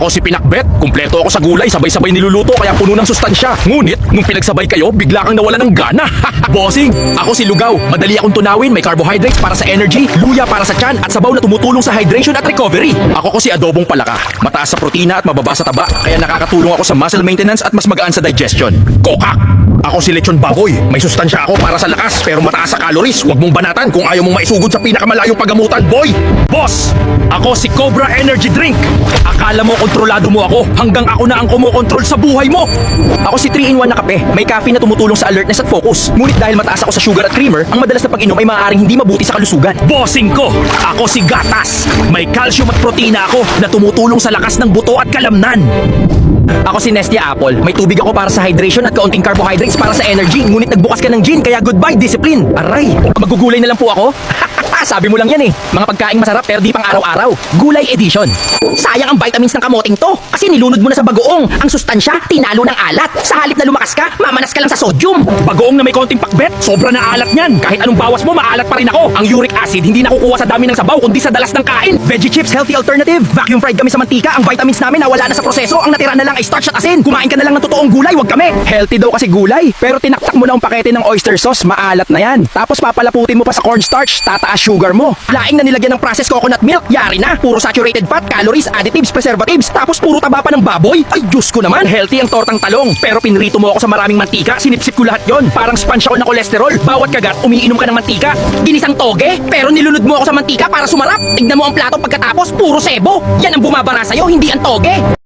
Ako si Pinakbet, kumpleto ako sa gulay, sabay-sabay niluluto kaya puno ng sustansya. Ngunit, nung pinagsabay kayo, bigla kang nawala ng gana. Bossing, ako si Lugaw. Madali akong tunawin, may carbohydrates para sa energy, luya para sa tiyan, at sabaw na tumutulong sa hydration at recovery. Ako si Adobong Palaka. Mataas sa protina at mababa sa taba, kaya nakakatulong ako sa muscle maintenance at mas magaan sa digestion. Kokak! Ako si Lechon Baboy. May sustansya ako para sa lakas pero mataas sa calories. Huwag mong banatan kung ayaw mong maisugod sa pinakamalayong pagamutan, boy! Boss! Ako si Cobra Energy Drink. Akala mo kontrolado mo ako hanggang ako na ang kumokontrol sa buhay mo. Ako si 3-in-1 na kape. May caffeine na tumutulong sa alertness at focus. Ngunit dahil mataas ako sa sugar at creamer, ang madalas na pag-inom ay maaaring hindi mabuti sa kalusugan. Bossing ko! Ako si Gatas. May calcium at protina ako na tumutulong sa lakas ng buto at kalamnan. Ako si Nestia Apple. May tubig ako para sa hydration at kaunting carbohydrates para sa energy. Ngunit nagbukas ka ng gin, kaya goodbye discipline. Aray, magugulay na lang po ako. Sabi mo lang yan eh. Mga pagkaing masarap pero di pang araw-araw. Gulay edition. Sayang ang vitamins ng kamoting to. Kasi nilunod mo na sa bagoong. Ang sustansya, tinalo ng alat. Sa halip na lumakas ka, mamanas ka lang sa sodium. Bagoong na may konting pakbet, sobra na alat niyan. Kahit anong bawas mo, maalat pa rin ako. Ang uric acid, hindi nakukuha sa dami ng sabaw, kundi sa dalas ng kain. Veggie chips, healthy alternative. Vacuum fried kami sa mantika. Ang vitamins namin nawala na sa proseso. Ang natira na lang ay starch at asin. Kumain ka na lang ng totoong gulay, wag kami. Healthy daw kasi gulay. Pero tinaktak mo na ang pakete ng oyster sauce, maalat na yan. Tapos papalaputin mo pa sa cornstarch, tataas sugar mo. Laing na nilagyan ng processed coconut milk, yari na. Puro saturated fat, calories, additives, preservatives. Tapos puro taba pa ng baboy. Ay, Diyos ko naman. Healthy ang tortang talong. Pero pinrito mo ako sa maraming mantika. Sinipsip ko lahat yon. Parang sponge ako ng kolesterol. Bawat kagat, umiinom ka ng mantika. Ginisang toge. Pero nilunod mo ako sa mantika para sumarap. Tignan mo ang plato pagkatapos, puro sebo. Yan ang bumabara sa'yo, hindi ang toge.